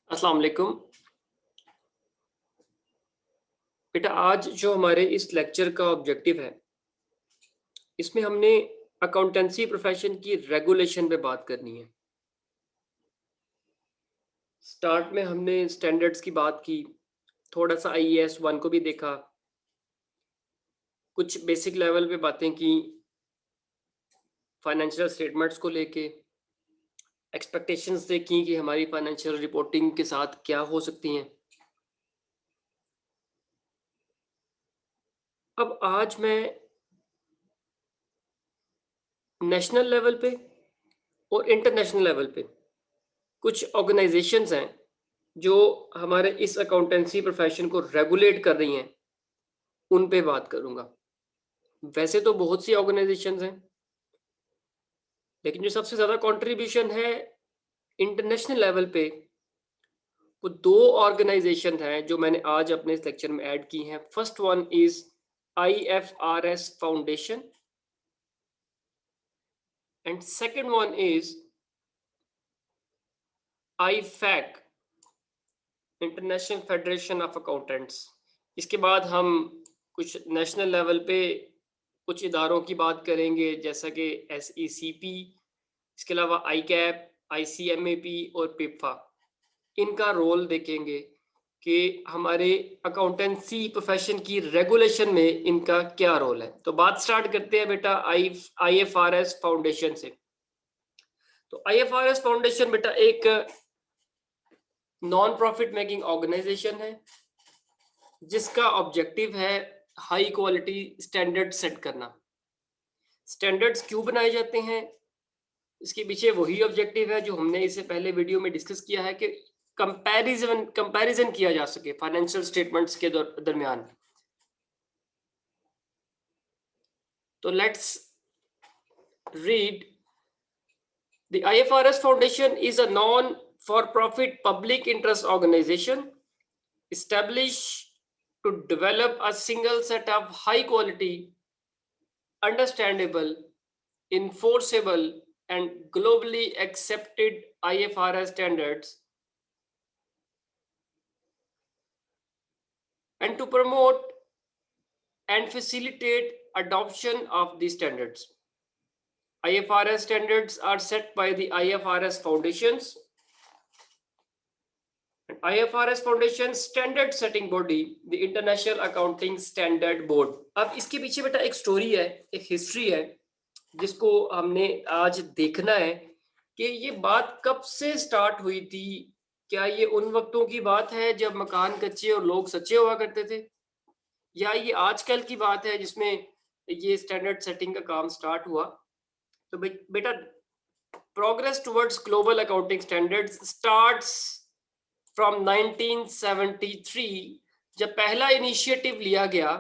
अस्सलाम वालेकुम। बेटा आज जो हमारे इस लेक्चर का ऑब्जेक्टिव है, इसमें हमने अकाउंटेंसी प्रोफेशन की रेगुलेशन पे बात करनी है। स्टार्ट में हमने स्टैंडर्ड्स की बात की, थोड़ा सा आईएएस 1 को भी देखा, कुछ बेसिक लेवल पे बातें की, फाइनेंशियल स्टेटमेंट्स को लेके, एक्सपेक्टेशंस देखी कि हमारी फाइनेंशियल रिपोर्टिंग के साथ क्या हो सकती हैं। अब आज मैं नेशनल लेवल पे और इंटरनेशनल लेवल पे कुछ ऑर्गेनाइजेशंस हैं जो हमारे इस अकाउंटेंसी प्रोफेशन को रेगुलेट कर रही हैं, उन पे बात करूंगा। वैसे तो बहुत सी ऑर्गेनाइजेशंस हैं, लेकिन जो सबसे ज़्यादा कंट्रीब्यूशन है इंटरनेशनल लेवल पे, वो दो ऑर्गेनाइजेशन हैं जो मैंने आज अपने इस लेक्चर में ऐड की हैं। First one is IFRS foundation and second one is IFAC, international federation of accountants. इसके बाद हम कुछ नेशनल लेवल पे कुछ इदारों की बात करेंगे, जैसा कि SECP, इसके अलावा ICAP, ICMAP और PIPFA। इनका रोल देखेंगे कि हमारे अकाउंटेंसी प्रोफेशन की रेगुलेशन में इनका क्या रोल है। तो बात स्टार्ट करते हैं बेटा IFRS फाउंडेशन से। तो IFRS फाउंडेशन बेटा एक नॉन प्रॉफिट मेकिंग ऑर्गेनाइजेशन है जिसका ऑब्जेक्टिव है हाई क्वालिटी स्टैंडर्ड सेट करना। स्टैंडर्ड्स क्यों बनाए जाते हैं, इसके पीछे वही ऑब्जेक्टिव है जो हमने इससे पहले वीडियो में डिस्कस किया है कि कंपैरिजन किया जा सके फाइनेंशियल स्टेटमेंट्स के दरमियान। तो let's read. The IFRS Foundation is a non-for-profit public interest organization established to develop a single set of high-quality, understandable, enforceable, and globally accepted IFRS standards, and to promote and facilitate adoption of these standards. IFRS standards are set by the IFRS Foundations. IFRS Foundation standard setting body the international accounting standard board. अब इसके पीछे बेटा एक story है, एक history है, जिसको हमने आज देखना है कि ये बात कब से स्टार्ट हुई थी। क्या ये उन वक्तों की बात है जब मकान कच्चे और लोग सच्चे हुआ करते थे, या ये आजकल की बात है जिसमें ये स्टैंडर्ड सेटिंग का काम स्टार्ट हुआ। तो बेटा progress towards global accounting standards starts from 1973, जब पहला इनिशिएटिव लिया गया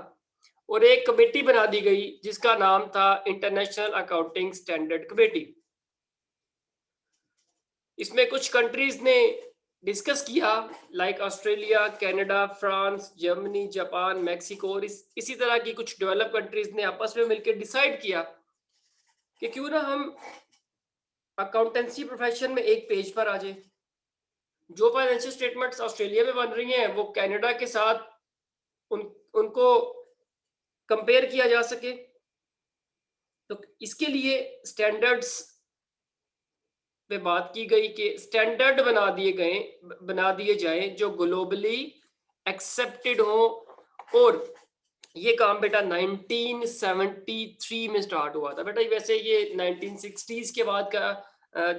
और एक कमेटी बना दी गई जिसका नाम था इंटरनेशनल अकाउंटिंग स्टैंडर्ड कमेटी। इसमें कुछ कंट्रीज ने डिस्कस किया, like Australia, Canada, France, Germany, Japan, Mexico और इसी तरह की कुछ डेवलप कंट्रीज ने आपस में मिलकर डिसाइड किया कि क्यों ना हम अकाउंटेंसी प्रोफेशन में एक पेज पर आ जाए। जो फाइनेंशियल स्टेटमेंट्स ऑस्ट्रेलिया में बन रही हैं वो कनाडा के साथ उनको कंपेयर किया जा सके। तो इसके लिए स्टैंडर्ड्स पे बात की गई कि स्टैंडर्ड बना दिए जाएं जो ग्लोबली एक्सेप्टेड हो। और ये काम बेटा 1973 में स्टार्ट हुआ था। बेटा वैसे ये 1960s के बाद का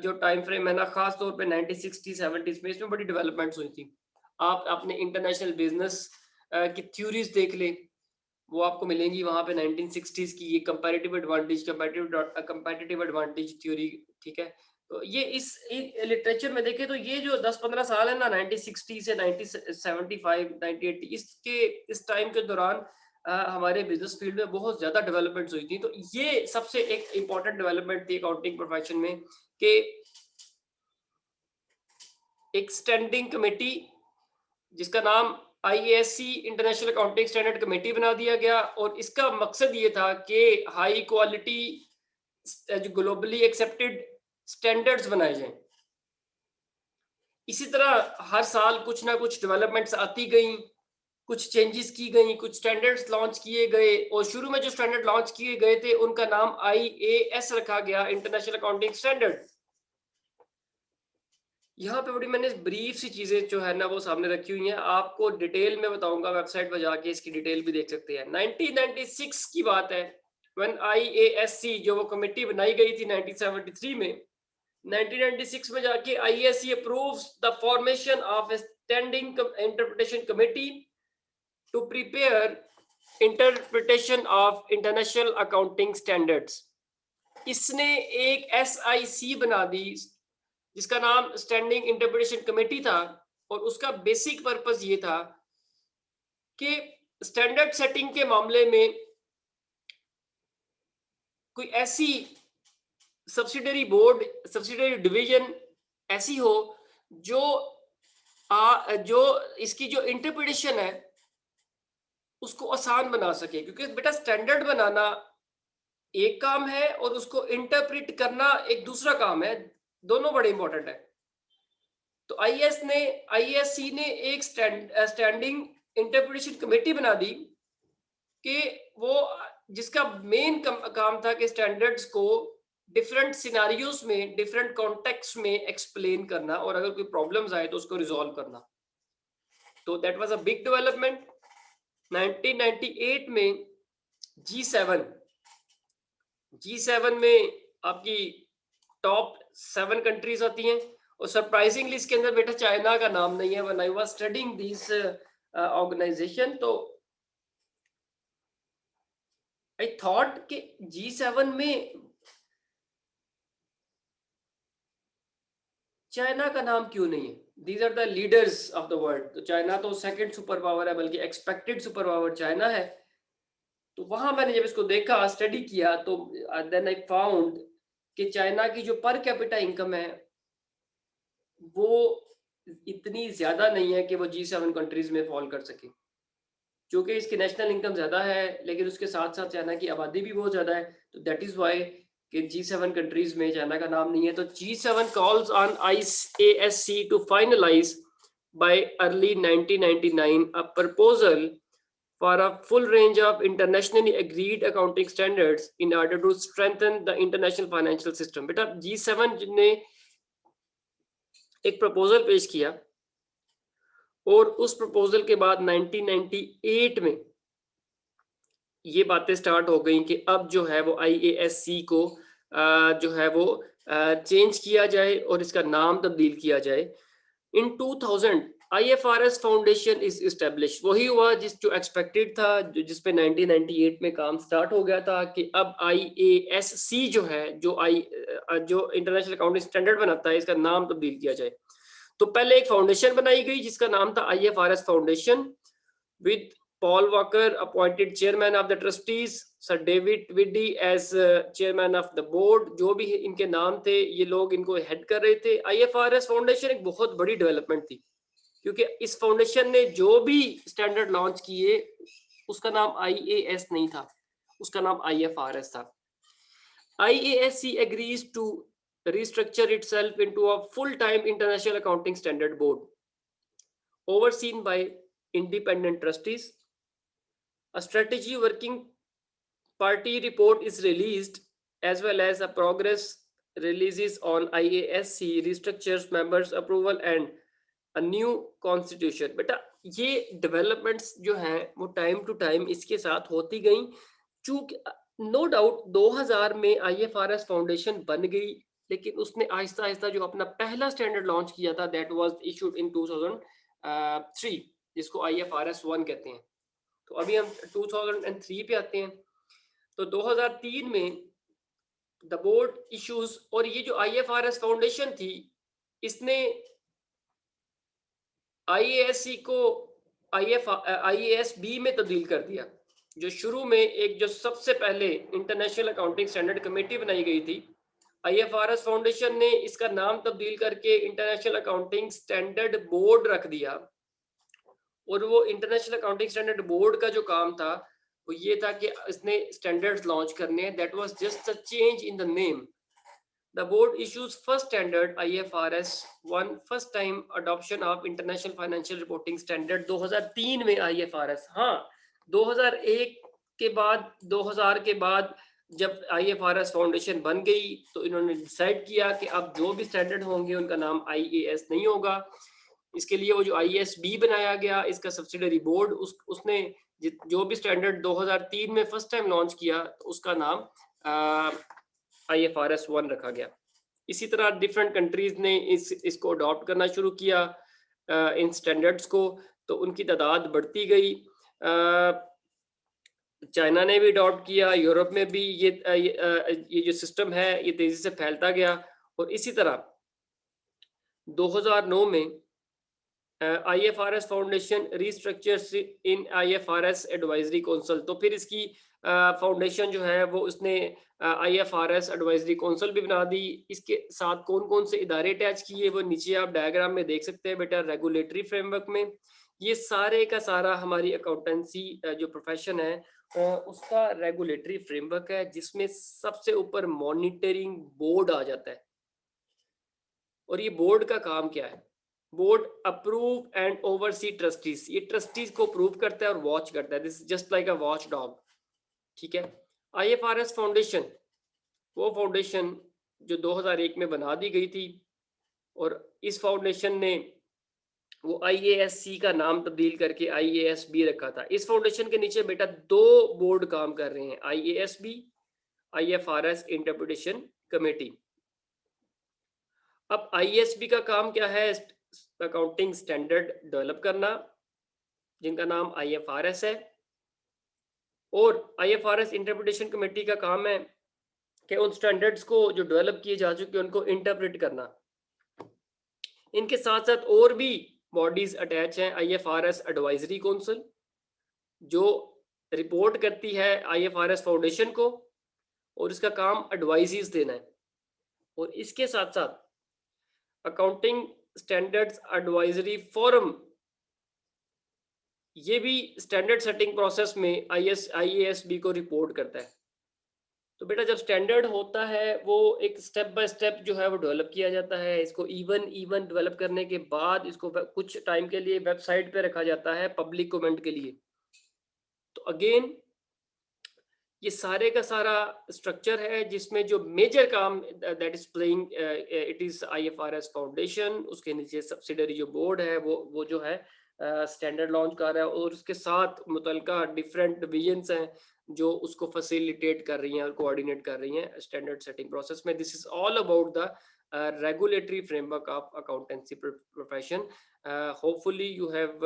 जो टाइम फ्रेम है ना, खास तौर पे 1960 70s में इसमें बड़ी डेवलपमेंट्स हुई थी। आप अपने इंटरनेशनल बिजनेस की थ्योरीज देख ले, वो आपको मिलेंगी वहां पे 1960s की। ये कंपैरेटिव एडवांटेज थ्योरी, ठीक है। तो ये इस लिटरेचर में देखें तो ये जो 10-15 साल है ना, 1960 से 1975 1980, इसके इस टाइम के दौरान हमारे बिजनेस फील्ड में बहुत ज्यादा डेवलपमेंट्स हुई थी। तो ये सबसे एक इम्पॉर्टेंट डेवलपमेंट थी अकाउंटिंग प्रोफेशन में कि एक स्टैंडिंग कमेटी जिसका नाम IASC international accounting standard committee बना दिया गया। और इसका मकसद ये था कि हाई क्वालिटी जो ग्लोबली एक्सेप्टेड स्टैंडर्ड्स बनाए जाएं। इसी तरह हर साल कुछ ना कुछ डेवलपमेंट्स आती गई, कुछ चेंजेस की गई, कुछ स्टैंडर्ड्स लॉन्च किए गए, और शुरू में जो स्टैंडर्ड लॉन्च किए गए थे उनका नाम IAS रखा गया, इंटरनेशनल अकाउंटिंग स्टैंडर्ड। यहाँ पे बड़ी मैंने ब्रीफ सी चीजें जो है ना वो सामने रखी हुई हैं, आपको डिटेल में बताऊंगा, वेबसाइट पर जाके इसकी डिटेल भी देख सकते हैं। 1996 की बात है, व्हेन IASC जो वो कमेटी बनाई गई थी 1973 में, 1996 में जाके IASC approves the formation of a standing interpretation committee to prepare interpretation of international accounting standards. इसने एक SIC बना दी जिसका नाम स्टैंडिंग इंटरप्रिटेशन कमेटी था, और उसका बेसिक पर्पस ये था कि स्टैंडर्ड सेटिंग के मामले में कोई ऐसी सब्सिडरी बोर्ड, सब्सिडरी डिवीजन ऐसी हो जो जो इसकी जो इंटरप्रिटेशन है उसको आसान बना सके, क्योंकि बेटा स्टैंडर्ड बनाना एक काम है और उसको इंटरप्रेट करना एक दूसरा काम है, दोनों बड़े इंपॉर्टेंट है। तो IASC ने एक स्टैंडिंग इंटरप्रिटेशन कमेटी बना दी कि वो जिसका मेन काम था कि स्टैंडर्ड्स को डिफरेंट सिनारियोस में, डिफरेंट कॉन्टेक्स्ट में एक्सप्लेन करना, और अगर कोई प्रॉब्लम्स आए तो उसको रिजॉल्व करना। तो that was a big development. 1998 में G7 में आपकी टॉप 7 कंट्रीज आती हैं, और सरप्राइजिंगली इसके अंदर बेटा चाइना का नाम नहीं है। When I was studying this organization, तो आई थॉट कि G7 में चाइना का नाम क्यों नहीं है? These are the leaders of the world. तो चाइना तो सेकंड सुपर पावर है, बल्कि एक्सपेक्टेड सुपर पावर चाइना है। तो वहां मैंने जब इसको देखा, स्टडी किया, तो देन आई फाउंड कि चाइना की जो पर कैपिटा इनकम है वो इतनी ज्यादा नहीं है कि वो G7 कंट्रीज में फॉल कर सके। क्योंकि इसकी नेशनल इनकम ज्यादा है, लेकिन उसके साथ साथ चाइना की आबादी भी बहुत ज्यादा है, तो दैट इज वाई कि G7 कंट्रीज में चाइना का नाम नहीं है। तो G7 calls on IASC to finalize by early 1999 a proposal for a full range of internationally agreed accounting standards in order to strengthen the international financial system। बेटा G7 ने एक proposal पेश किया, और उस प्रपोजल के बाद 1998 में ये बातें स्टार्ट हो गई कि अब जो है वो IASC को जो है वो चेंज किया जाए और इसका नाम तब्दील किया जाए। इन 2000 IFRS फाउंडेशन इज एस्टेब्लिश। वही हुआ जो एक्सपेक्टेड था, जिस पे 1998 में काम स्टार्ट हो गया था कि अब IASC जो है, जो इंटरनेशनल अकाउंटिंग स्टैंडर्ड बनाता है, इसका नाम तब्दील किया जाए। तो पहले एक फाउंडेशन बनाई गई जिसका नाम था IFRS foundation, with Paul Walker appointed chairman of the trustees, Sir David Widdy as chairman of the board। जो भी इनके नाम थे, ये लोग इनको हेड कर रहे थे। IFRS फाउंडेशन एक बहुत बड़ी डेवलपमेंट थी, क्योंकि इस फाउंडेशन ने जो भी स्टैंडर्ड लॉन्च किए उसका नाम IAS नहीं था, उसका नाम IFRS था। IASC agrees to restructure itself into a full-time international accounting standard board overseen by independent trustees। A strategy working party report is released, as well as a progress releases on IASC restructures, members approval and a new constitution। बेटा ये developments जो हैं वो time to time इसके साथ होती गई। चूंकि नो डाउट 2000 में IFRS फाउंडेशन बन गई, लेकिन उसने आहिस्ता आहिस्ता जो अपना पहला स्टैंडर्ड लॉन्च किया था, दैट वाज इशूड इन 2003, जिसको IFRS 1 कहते हैं। तो अभी हम 2003 पे आते हैं। तो 2003 में द बोर्ड इश्यूज, और ये जो IFRS फाउंडेशन थी, इसने IASC को IASB में तब्दील कर दिया। जो शुरू में एक जो सबसे पहले इंटरनेशनल अकाउंटिंग स्टैंडर्ड कमेटी बनाई गई थी, IFRS फाउंडेशन ने इसका नाम तब्दील करके इंटरनेशनल अकाउंटिंग स्टैंडर्ड बोर्ड रख दिया। और वो इंटरनेशनल अकाउंटिंग स्टैंडर्ड बोर्ड का जो काम था वो ये था कि इसने स्टैंडर्ड्स लॉन्च करने हैं। That was just a change in the name. The board issues first standard IFRS 1 first time adoption of international financial reporting standard 2003 में IFRS। हाँ, 2001 के बाद 2000 के बाद जब IFRS फाउंडेशन बन गई तो इन्होंने डिसाइड किया कि अब जो भी स्टैंडर्ड होंगे उनका नाम IAS नहीं होगा। इसके लिए वो जो IASB बनाया गया, इसका सब्सिडरी बोर्ड उसने जो भी स्टैंडर्ड 2003 में फर्स्ट टाइम लॉन्च किया उसका नाम IFRS 1 रखा गया। इसी तरह डिफरेंट कंट्रीज ने इसको अडॉप्ट करना शुरू किया इन स्टैंडर्ड्स को, तो उनकी तादाद बढ़ती गई। चाइना ने भी अडॉप्ट किया, यूरोप में भी ये जो सिस्टम है ये तेजी से फैलता गया। और इसी तरह 2009 में IFRS फाउंडेशन रीस्ट्रक्चर इन IFRS एडवाइजरी काउंसिल, तो फिर इसकी फाउंडेशन जो है वो उसने IFRS एडवाइजरी काउंसिल भी बना दी। इसके साथ कौन कौन से इदारे अटैच किए वो नीचे आप डायग्राम में देख सकते हैं बेटा। रेगुलेटरी फ्रेमवर्क में ये सारे का सारा हमारी अकाउंटेंसी जो प्रोफेशन है उसका रेगुलेटरी फ्रेमवर्क है, जिसमें सबसे ऊपर मॉनिटरिंग बोर्ड आ जाता है। और ये बोर्ड का काम क्या है? Board approve and oversee trustees, ये ट्रस्टीज को अप्रूव करता है और वॉच करता है। This just like a watch dog, ठीक है। IFRS फाउंडेशन वो फाउंडेशन जो 2001 में बना दी गई थी, और इस फाउंडेशन ने वो IASC का नाम तब्दील करके IASB रखा था। इस फाउंडेशन के नीचे बेटा दो बोर्ड काम कर रहे हैं, IASB, IFRS इंटरप्रिटेशन कमेटी। अब IASB का काम क्या है? अकाउंटिंग स्टैंडर्ड डेवलप करना, जिनका नाम IFRS है। और IFRS इंटरप्रिटेशन कमेटी का काम है कि उन स्टैंडर्ड्स को जो डेवलप किए जा चुके हैं उनको इंटरप्रेट करना। इनके साथ साथ और भी बॉडीज अटैच हैं। IFRS एडवाइजरी काउंसिल जो रिपोर्ट करती है IFRS फाउंडेशन को, और इसका काम एडवाइजेस देना है। और इसके साथ साथ अकाउंटिंग स्टैंडर्ड्स एडवाइजरी फोरम, ये भी स्टैंडर्ड सेटिंग प्रोसेस में IASB को रिपोर्ट करता है। तो बेटा जब स्टैंडर्ड होता है वो एक स्टेप बाय स्टेप जो है वो डेवलप किया जाता है। इसको इवन डेवलप करने के बाद इसको कुछ टाइम के लिए वेबसाइट पे रखा जाता है पब्लिक कमेंट के लिए। तो अगेन ये सारे का सारा स्ट्रक्चर है जिसमें जो मेजर काम that is playing it is IFRS foundation, उसके नीचे सब्सिडरी जो बोर्ड है वो जो है स्टैंडर्ड लॉन्च कर रहा है, और उसके साथ मुतलका डिफरेंट डिविजन्स हैं जो उसको फैसिलिटेट कर रही हैं और कोऑर्डिनेट कर रही हैं स्टैंडर्ड सेटिंग प्रोसेस में। This is all about the regulatory framework of accountancy profession. Hopefully you have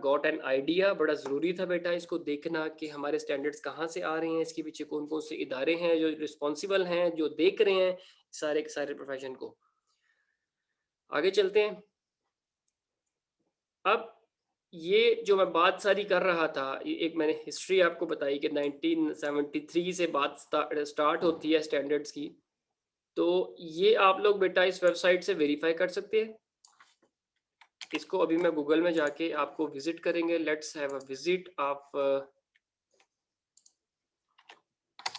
got an idea. बड़ा ज़रूरी था बेटा इसको देखना कि हमारे स्टैंडर्ड्स कहाँ से आ रहे हैं, इसके पीछे कौन कौन से इदारे हैं जो रिस्पॉन्सिबल हैं, जो देख रहे हैं सारे के सारे प्रोफेशन को। आगे चलते हैं। अब ये जो मैं बात सारी कर रहा था, ये एक मैंने हिस्ट्री आपको बताई कि 1973 से बात स्टार्ट होती है स्टैंडर्ड्स की। तो ये आप लोग बेटा इस वेबसाइट से वेरीफाई कर सकते हैं। इसको अभी मैं गूगल में जाके आपको विजिट करेंगे। Let's have a visit of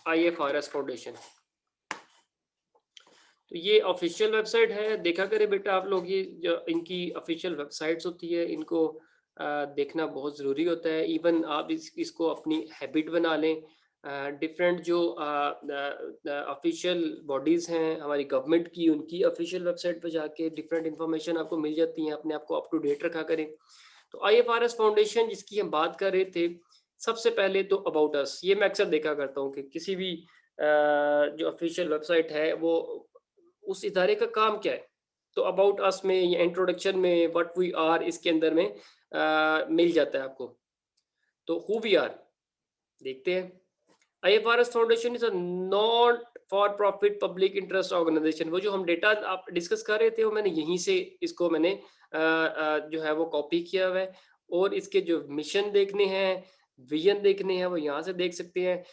IFRS foundation. तो ये ऑफिशियल वेबसाइट है, देखा करें बेटा आप लोग। ये जो इनकी ऑफिशियल वेबसाइट्स होती है इनको देखना बहुत ज़रूरी होता है। इवन आप इसको अपनी हैबिट बना लें। डिफरेंट जो ऑफिशियल बॉडीज़ हैं हमारी गवर्नमेंट की, उनकी ऑफिशियल वेबसाइट पर जाके डिफरेंट इंफॉर्मेशन आपको मिल जाती हैं। अपने आप को अप टू डेट रखा करें। तो IFRS फाउंडेशन जिसकी हम बात कर रहे थे, सबसे पहले तो अबाउट अस, ये मैं अक्सर देखा करता हूँ कि किसी भी जो ऑफिशियल वेबसाइट है वो उस इदारे का काम क्या है। तो अबाउट अस में या इंट्रोडक्शन में व्हाट वी आर, इसके अंदर में मिल जाता है आपको। तो हु वी आर देखते हैं। IFRS foundation is a not for profit public interest organization. वो जो हम डेटा आप डिस्कस कर रहे थे वो मैंने यहीं से इसको मैंने जो है वो कॉपी किया हुआ है। और इसके जो मिशन देखने हैं, विजन देखने हैं, वो यहाँ से देख सकते हैं।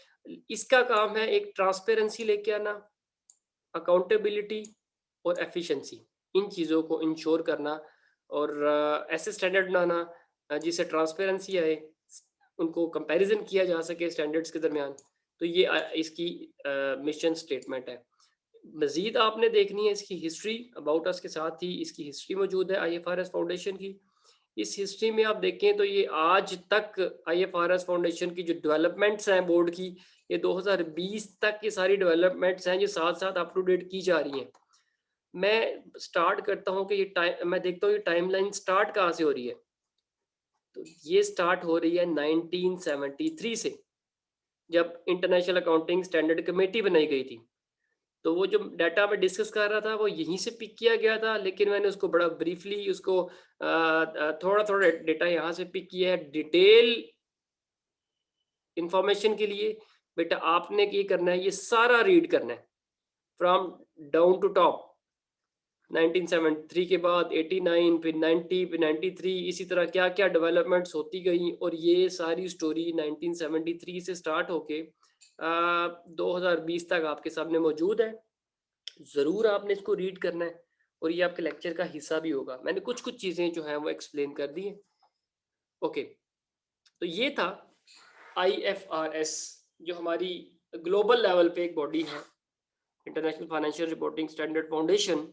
इसका काम है एक ट्रांसपेरेंसी लेके आना, अकाउंटेबिलिटी और एफिशिएंसी, इन चीज़ों को इंश्योर करना, और ऐसे स्टैंडर्ड बनाना जिससे ट्रांसपेरेंसी आए, उनको कंपैरिजन किया जा सके स्टैंडर्ड्स के दरमियान। तो ये इसकी मिशन स्टेटमेंट है। मजीद आपने देखनी है इसकी हिस्ट्री, अबाउट अस के साथ ही इसकी हिस्ट्री मौजूद है आईएफआरएस फाउंडेशन की। इस हिस्ट्री में आप देखें तो ये आज तक आईएफआरएस फाउंडेशन की जो डेवलपमेंट्स हैं बोर्ड की, ये 2020 तक की सारी डेवलपमेंट्स हैं जो साथ साथ अप टू डेट की जा रही हैं। मैं स्टार्ट करता हूँ कि ये टाइम, मैं देखता हूँ ये टाइमलाइन स्टार्ट कहाँ से हो रही है। तो ये स्टार्ट हो रही है 1973 से, जब इंटरनेशनल अकाउंटिंग स्टैंडर्ड कमेटी बनाई गई थी। तो वो जो डाटा मैं डिस्कस कर रहा था वो यहीं से पिक किया गया था, लेकिन मैंने उसको बड़ा ब्रीफली उसको थोड़ा थोड़ा डेटा यहाँ से पिक किया है। डिटेल इंफॉर्मेशन के लिए बेटा आपने ये करना है, ये सारा रीड करना है फ्रॉम डाउन टू टॉप। 1973 के बाद 89, फिर 90, फिर 93, इसी तरह क्या क्या डेवलपमेंट्स होती गई, और ये सारी स्टोरी 1973 से स्टार्ट होके 2020 तक आपके सामने मौजूद है। ज़रूर आपने इसको रीड करना है और ये आपके लेक्चर का हिस्सा भी होगा। मैंने कुछ कुछ चीज़ें जो हैं वो एक्सप्लेन कर दी हैं। ओके, तो ये था आईएफआरएस, जो हमारी ग्लोबल लेवल पे एक बॉडी है, international financial reporting standard foundation,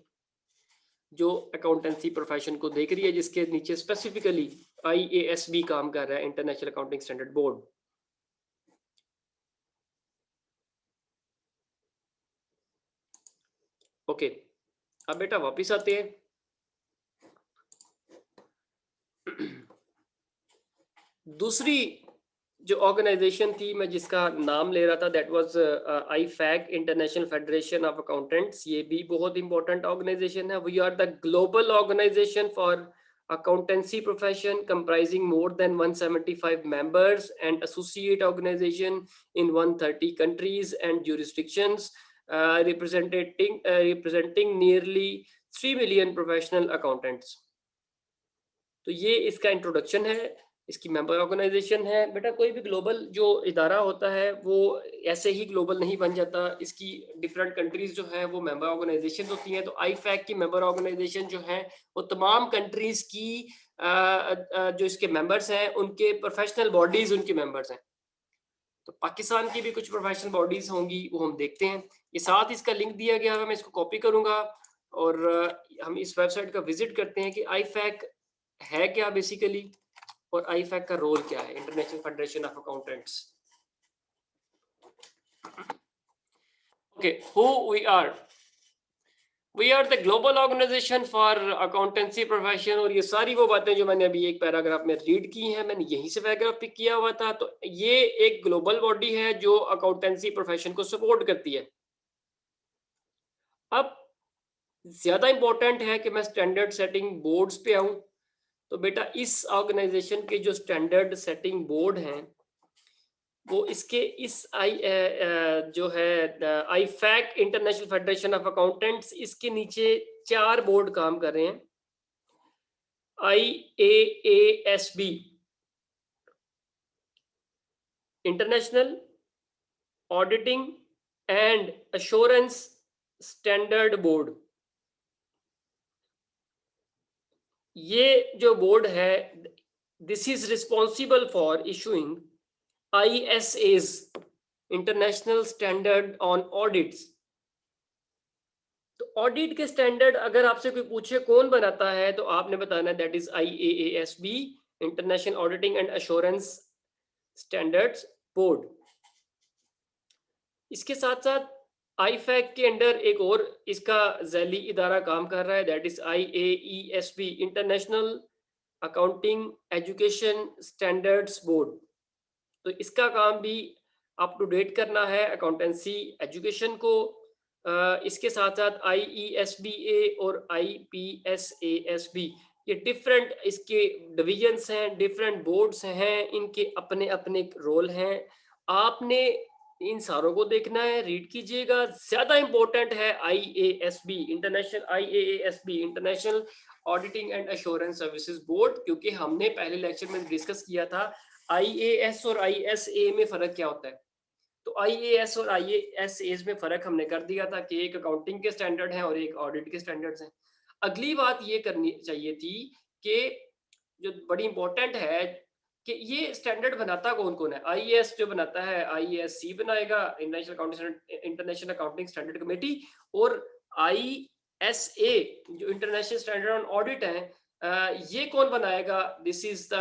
जो अकाउंटेंसी प्रोफेशन को देख रही है, जिसके नीचे स्पेसिफिकली आईएएसबी काम कर रहा है, international accounting standard board. Okay, अब बेटा वापस आते हैं। दूसरी जो ऑर्गेनाइजेशन थी मैं जिसका नाम ले रहा था, that was IFAC, international federation of accountants. ये भी बहुत इंपॉर्टेंट ऑर्गेनाइजेशन है। We are the global organization for accountancy profession comprising more than 175 members and associate organization in 130 countries and jurisdictions, representing nearly 3 million professional accountants। तो ये इसका introduction है, इसकी member organisation है। बेटा कोई भी ग्लोबल जो इदारा होता है वो ऐसे ही ग्लोबल नहीं बन जाता, इसकी डिफरेंट कंट्रीज जो हैं वो मेंबर ऑर्गेनाइजेशन होती हैं। तो आईफैक की मेंबर ऑर्गेनाइजेशन जो है वो तमाम कंट्रीज की जो इसके मेंबर्स हैं उनके प्रोफेशनल बॉडीज उनके मेंबर्स हैं। तो पाकिस्तान की भी कुछ प्रोफेशनल बॉडीज होंगी, वो हम देखते हैं। ये साथ इसका लिंक दिया गया है, मैं इसको कॉपी करूंगा और हम इस वेबसाइट का विजिट करते हैं कि आईफैक है क्या बेसिकली, और आईफैक का रोल क्या है, international federation of accountants. Okay, who we are the global organization for accountancy profession. और ये सारी वो बातें जो मैंने अभी एक पैराग्राफ में रीड की हैं, मैंने यहीं से पैराग्राफ पिक किया हुआ था। तो ये एक ग्लोबल बॉडी है जो अकाउंटेंसी प्रोफेशन को सपोर्ट करती है। अब ज्यादा इंपॉर्टेंट है कि मैं स्टैंडर्ड सेटिंग बोर्ड्स पे आऊं। तो बेटा इस ऑर्गेनाइजेशन के जो स्टैंडर्ड सेटिंग बोर्ड हैं वो इसके इस जो है IFAC, international federation of accountants, इसके नीचे 4 बोर्ड काम कर रहे हैं। IAASB, international auditing and assurance standard board. ये जो बोर्ड है, this is responsible for issuing ISAs, international standard on audits. तो ऑडिट के स्टैंडर्ड अगर आपसे कोई पूछे कौन बनाता है तो आपने बताना है that is IAASB, international auditing and assurance standards board. इसके साथ साथ आईफैक के अंडर एक और इसका जैली इदारा काम कर रहा है, that is IAESB, international accounting education standards board. तो इसका काम भी अप टू डेट करना है अकाउंटेंसी एजुकेशन को। इसके साथ साथ IESBA और IPSASB, ये डिफरेंट इसके डिविजन्स हैं, डिफरेंट बोर्ड्स हैं, इनके अपने अपने रोल हैं। आपने इन सारों को देखना है, रीड कीजिएगा। ज्यादा इंपॉर्टेंट है IASB, international auditing and assurance services board, क्योंकि हमने पहले लेक्चर में डिस्कस किया था IAS और ISA में फर्क क्या होता है। तो IAS और ISAs में फर्क हमने कर दिया था कि एक अकाउंटिंग के स्टैंडर्ड हैं और एक ऑडिट के स्टैंडर्ड्स हैं। अगली बात ये करनी चाहिए थी कि जो बड़ी इंपॉर्टेंट है, कि ये स्टैंडर्ड बनाता कौन कौन है। आईएएस जो बनाता है, आईएएससी बनाएगा, इंटरनेशनल अकाउंटिंग स्टैंडर्ड कमेटी, और आईएसए जो इंटरनेशनल स्टैंडर्ड ऑन ऑडिट है, ये कौन बनाएगा? This is the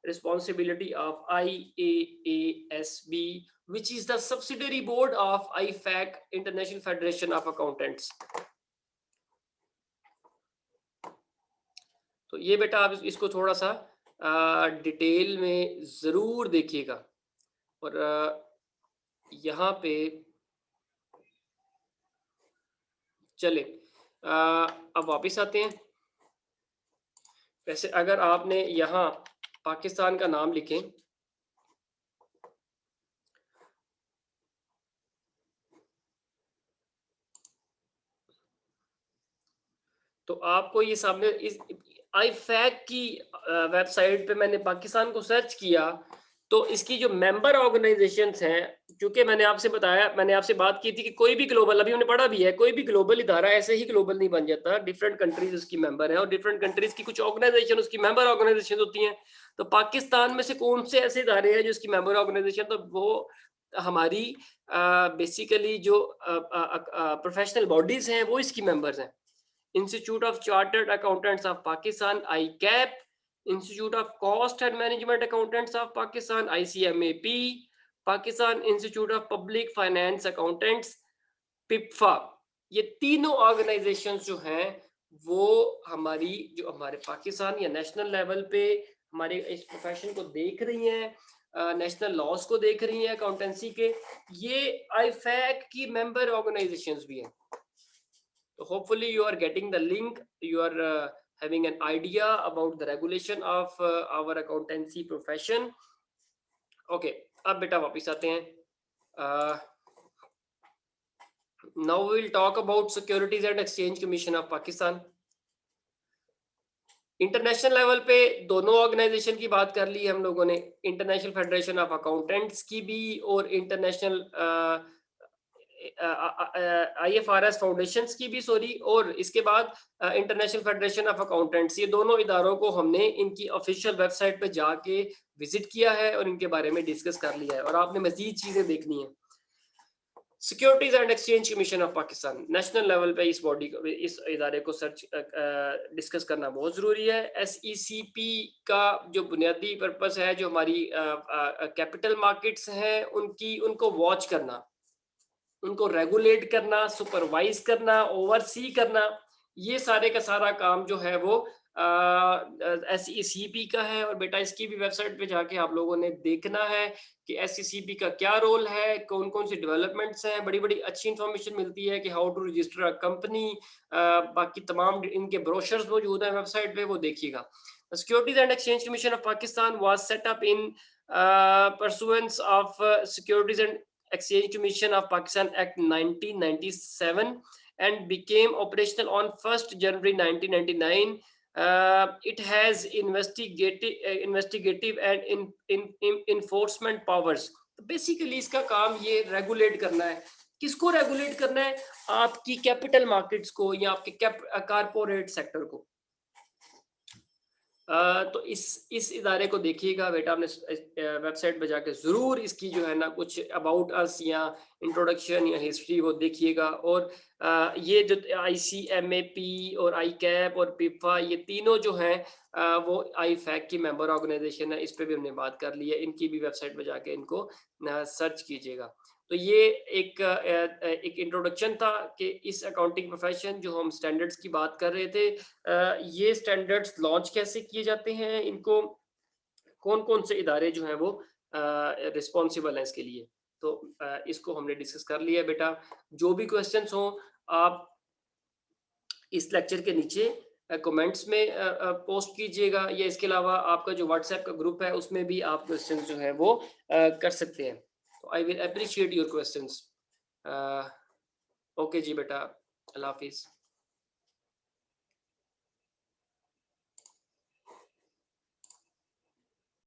responsibility of IASB, which is the subsidiary board of IFAC, International Federation of Accountants. तो ये बेटा आप इसको थोड़ा सा डिटेल में जरूर देखिएगा। और यहाँ पे चले अब वापस आते हैं। वैसे अगर आपने यहाँ पाकिस्तान का नाम लिखें, तो आपको ये सामने इस आईफैक की वेबसाइट पे मैंने पाकिस्तान को सर्च किया, तो इसकी जो मेंबर ऑर्गेनाइजेशंस हैं, क्योंकि मैंने आपसे बताया, मैंने आपसे बात की थी कि कोई भी ग्लोबल, अभी हमने पढ़ा भी है, कोई भी ग्लोबल इदारा ऐसे ही ग्लोबल नहीं बन जाता। डिफरेंट कंट्रीज उसकी मेंबर है और डिफरेंट कंट्रीज की कुछ ऑर्गेनाइजेशन उसकी मेंबर ऑर्गेनाइजेशन होती हैं। तो पाकिस्तान में से कौन से ऐसे इदारे हैं जो इसकी मेंबर ऑर्गेनाइजेशन, तो वो हमारी बेसिकली जो प्रोफेशनल बॉडीज हैं वो इसकी मेंबर्स हैं। Institute of Chartered Accountants of Pakistan, ICAP, Institute of Cost and Management Accountants of Pakistan, ICMAP, Pakistan Institute of Public Finance Accountants, PIPFA। ये तीनों ऑर्गेनाइजेशंस जो हैं वो हमारी, जो हमारे पाकिस्तान या नेशनल लेवल पे हमारे इस प्रोफेशन को देख रही हैं, नेशनल लॉज को देख रही हैं अकाउंटेंसी के, ये आईफैक की मेंबर ऑर्गेनाइजेशंस भी हैं। So hopefully you are getting the link, you are having an idea about the regulation of our accountancy profession. Okay, अब बेटा वापस आते हैं। Now we will talk about Securities and Exchange Commission of Pakistan. International level पे दोनों organisation की बात कर ली हम लोगों ने, इंटरनेशनल फेडरेशन ऑफ अकाउंटेंट्स की भी और इंटरनेशनल IFRS फाउंडेशंस की भी, सॉरी, और इसके बाद इंटरनेशनल फेडरेशन ऑफ अकाउंटेंट्स, ये दोनों इदारों को हमने इनकी ऑफिशियल वेबसाइट पे जाके विजिट किया है और इनके बारे में डिस्कस कर लिया है, और आपने मजीद चीजें देखनी है। Securities and exchange commission of Pakistan, national level पे इस बॉडी को, इस इदारे को सर्च डिस्कस करना बहुत जरूरी है। SECP का जो बुनियादी पर्पस है, जो हमारी कैपिटल मार्केट्स हैं उनकी, उनको वॉच करना, उनको रेगुलेट करना, सुपरवाइज करना, ओवरसी करना, ये सारे का सारा काम जो है वो SECP का है। और बेटा इसकी भी वेबसाइट पे जाके आप लोगों ने देखना है कि SECP का क्या रोल है, कौन कौन सी डेवलपमेंट्स हैं, बड़ी बड़ी अच्छी इंफॉर्मेशन मिलती है कि how to register a company, बाकी तमाम इनके ब्रोशर्स मौजूद हैं वेबसाइट पे, वो देखिएगा। Securities and exchange commission of Pakistan was set up in pursuance of Securities and Exchange Commission of Pakistan Act 1997 and became operational on 1st January 1999. It has investigative and enforcement powers. Basically इसका काम ये regulate करना है। किसको regulate करना है? आपकी capital markets को या आपके कारपोरेट सेक्टर को। तो इस इदारे को देखिएगा बेटा, आपने वेबसाइट पे जाके ज़रूर इसकी जो है ना कुछ अबाउट अस या इंट्रोडक्शन या हिस्ट्री वो देखिएगा। और ये जो ICMAP और ICAP और PIPFA, ये तीनों जो हैं वो IFAC की मेंबर ऑर्गेनाइजेशन है, इस पे भी हमने बात कर ली है। इनकी भी वेबसाइट पे जाके इनको सर्च कीजिएगा। तो ये एक इंट्रोडक्शन था कि इस अकाउंटिंग प्रोफेशन, जो हम स्टैंडर्ड्स की बात कर रहे थे, ये स्टैंडर्ड्स लॉन्च कैसे किए जाते हैं, इनको कौन कौन से इदारे जो हैं वो रिस्पॉन्सिबल हैं इसके लिए। तो इसको हमने डिस्कस कर लिया बेटा। जो भी क्वेश्चंस हों आप इस लेक्चर के नीचे कमेंट्स में पोस्ट कीजिएगा, या इसके अलावा आपका जो व्हाट्सएप का ग्रुप है उसमें भी आप क्वेश्चंस जो है वो कर सकते हैं। तो I will appreciate your questions. Okay जी बेटा, अल्लाह हाफिज़।